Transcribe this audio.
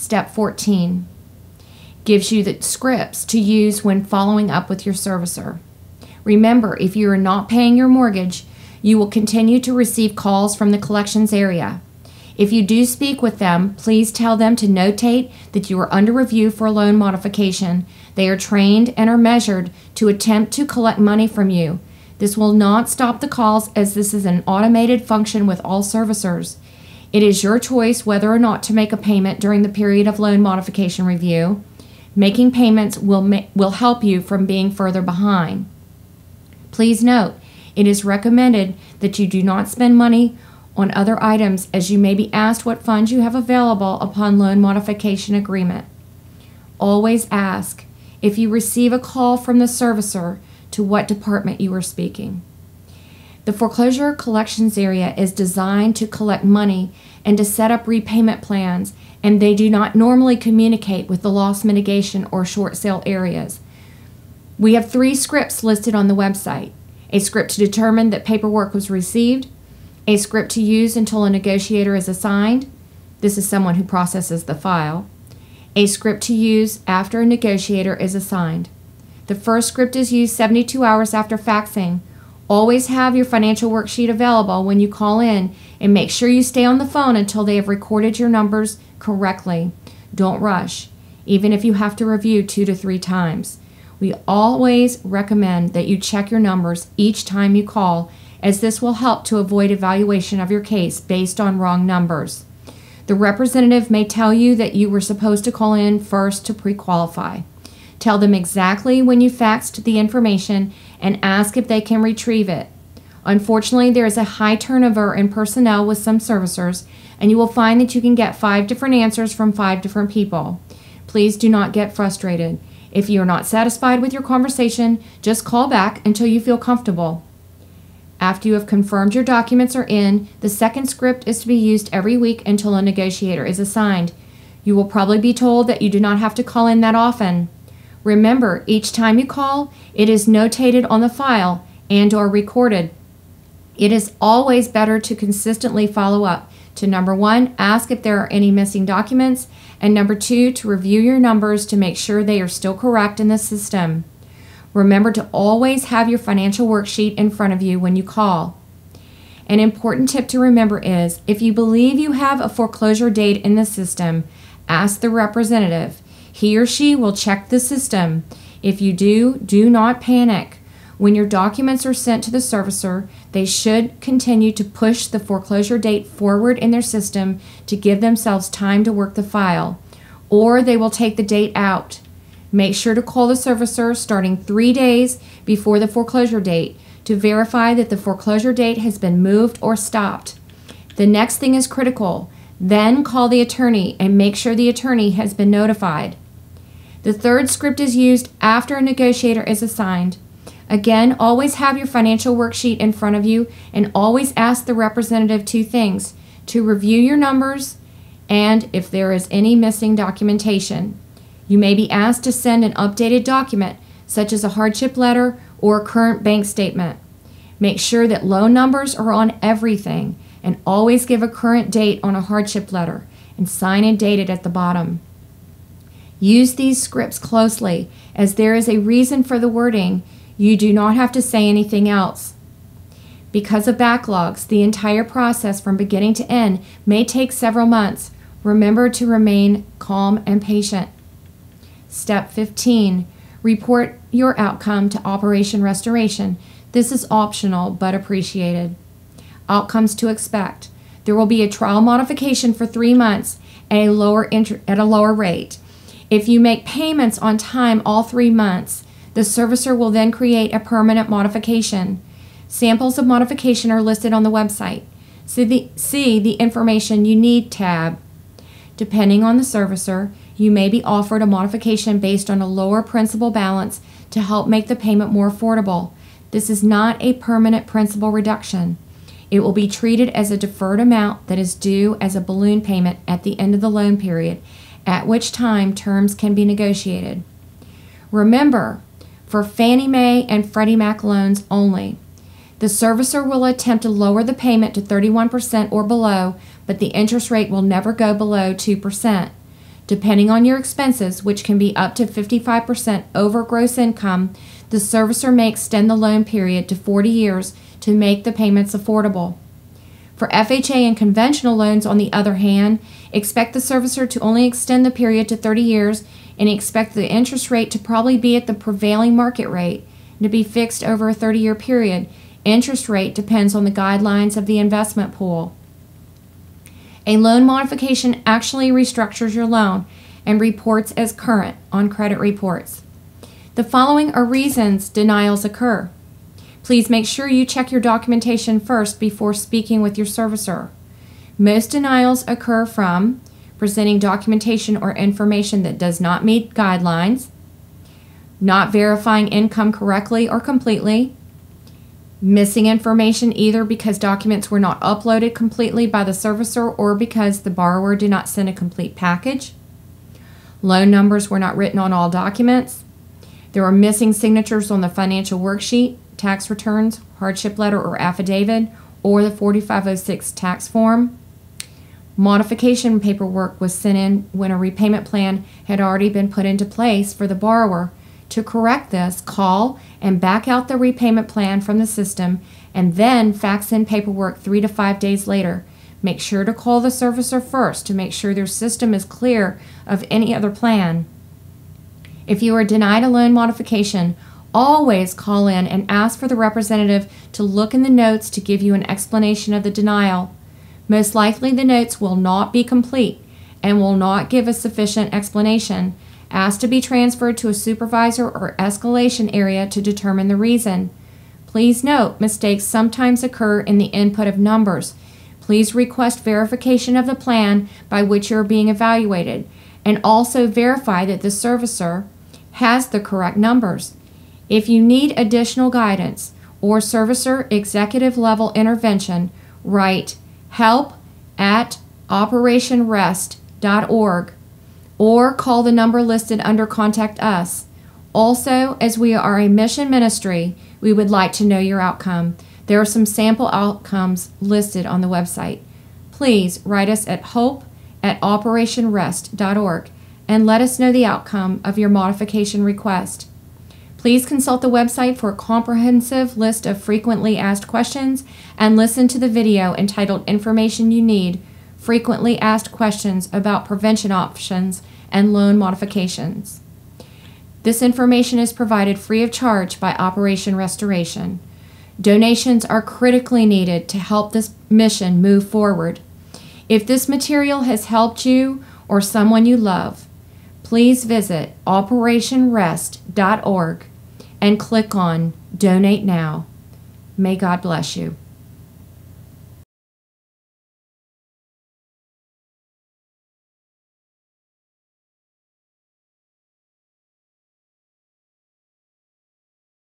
Step 14 gives you the scripts to use when following up with your servicer. Remember, if you are not paying your mortgage, you will continue to receive calls from the collections area. If you do speak with them, please tell them to notate that you are under review for a loan modification. They are trained and are measured to attempt to collect money from you. This will not stop the calls, as this is an automated function with all servicers. It is your choice whether or not to make a payment during the period of loan modification review. Making payments will help you from being further behind. Please note, it is recommended that you do not spend money on other items, as you may be asked what funds you have available upon loan modification agreement. Always ask, if you receive a call from the servicer, to what department you are speaking. The foreclosure collections area is designed to collect money and to set up repayment plans, and they do not normally communicate with the loss mitigation or short sale areas. We have 3 scripts listed on the website: a script to determine that paperwork was received, a script to use until a negotiator is assigned. This is someone who processes the file. A script to use after a negotiator is assigned. The first script is used 72 hours after faxing. Always have your financial worksheet available when you call in, and make sure you stay on the phone until they have recorded your numbers correctly. Don't rush, even if you have to review 2 to 3 times. We always recommend that you check your numbers each time you call, as this will help to avoid evaluation of your case based on wrong numbers. The representative may tell you that you were supposed to call in first to pre-qualify. Tell them exactly when you faxed the information and ask if they can retrieve it. Unfortunately, there is a high turnover in personnel with some servicers, and you will find that you can get 5 different answers from 5 different people. Please do not get frustrated. If you are not satisfied with your conversation, just call back until you feel comfortable. After you have confirmed your documents are in, the second script is to be used every week until a negotiator is assigned. You will probably be told that you do not have to call in that often. Remember, each time you call, it is notated on the file and/or recorded. It is always better to consistently follow up to, number 1, ask if there are any missing documents, and number 2, to review your numbers to make sure they are still correct in the system. Remember to always have your financial worksheet in front of you when you call. An important tip to remember is, if you believe you have a foreclosure date in the system, ask the representative. He or she will check the system. If you do not panic. When your documents are sent to the servicer, they should continue to push the foreclosure date forward in their system to give themselves time to work the file, or they will take the date out. Make sure to call the servicer starting 3 days before the foreclosure date to verify that the foreclosure date has been moved or stopped. The next thing is critical. Then call the attorney and make sure the attorney has been notified. The third script is used after a negotiator is assigned. Again, always have your financial worksheet in front of you, and always ask the representative 2 things: to review your numbers and if there is any missing documentation. You may be asked to send an updated document, such as a hardship letter or a current bank statement. Make sure that loan numbers are on everything, and always give a current date on a hardship letter and sign and date it at the bottom. Use these scripts closely, as there is a reason for the wording. You do not have to say anything else. Because of backlogs, the entire process from beginning to end may take several months. Remember to remain calm and patient. Step 15. Report your outcome to Operation Restoration. This is optional but appreciated. Outcomes to expect. There will be a trial modification for 3 months at a lower rate. If you make payments on time all 3 months, the servicer will then create a permanent modification. Samples of modification are listed on the website. See the Information You Need tab. Depending on the servicer, you may be offered a modification based on a lower principal balance to help make the payment more affordable. This is not a permanent principal reduction. It will be treated as a deferred amount that is due as a balloon payment at the end of the loan period, at which time terms can be negotiated. Remember, for Fannie Mae and Freddie Mac loans only, the servicer will attempt to lower the payment to 31% or below, but the interest rate will never go below 2%. Depending on your expenses, which can be up to 55% over gross income, the servicer may extend the loan period to 40 years to make the payments affordable. For FHA and conventional loans, on the other hand, expect the servicer to only extend the period to 30 years and expect the interest rate to probably be at the prevailing market rate and to be fixed over a 30-year period. Interest rate depends on the guidelines of the investment pool. A loan modification actually restructures your loan and reports as current on credit reports. The following are reasons denials occur. Please make sure you check your documentation first before speaking with your servicer. Most denials occur from presenting documentation or information that does not meet guidelines, not verifying income correctly or completely, missing information either because documents were not uploaded completely by the servicer or because the borrower did not send a complete package, loan numbers were not written on all documents, there are missing signatures on the financial worksheet, tax returns, hardship letter or affidavit, or the 4506 tax form. Modification paperwork was sent in when a repayment plan had already been put into place for the borrower. To correct this, call and back out the repayment plan from the system and then fax in paperwork 3 to 5 days later. Make sure to call the servicer first to make sure their system is clear of any other plan. If you are denied a loan modification, always call in and ask for the representative to look in the notes to give you an explanation of the denial. Most likely the notes will not be complete and will not give a sufficient explanation. Ask to be transferred to a supervisor or escalation area to determine the reason. Please note, mistakes sometimes occur in the input of numbers. Please request verification of the plan by which you are being evaluated and also verify that the servicer has the correct numbers. If you need additional guidance or servicer executive level intervention, write help@operationrest.org or call the number listed under Contact Us. Also, as we are a mission ministry, we would like to know your outcome. There are some sample outcomes listed on the website. Please write us at hope@operationrest.org and let us know the outcome of your modification request. Please consult the website for a comprehensive list of frequently asked questions and listen to the video entitled Information You Need, Frequently Asked Questions about Prevention Options and Loan Modifications. This information is provided free of charge by Operation Restoration. Donations are critically needed to help this mission move forward. If this material has helped you or someone you love, please visit operationrest.org and click on Donate Now. May God bless you.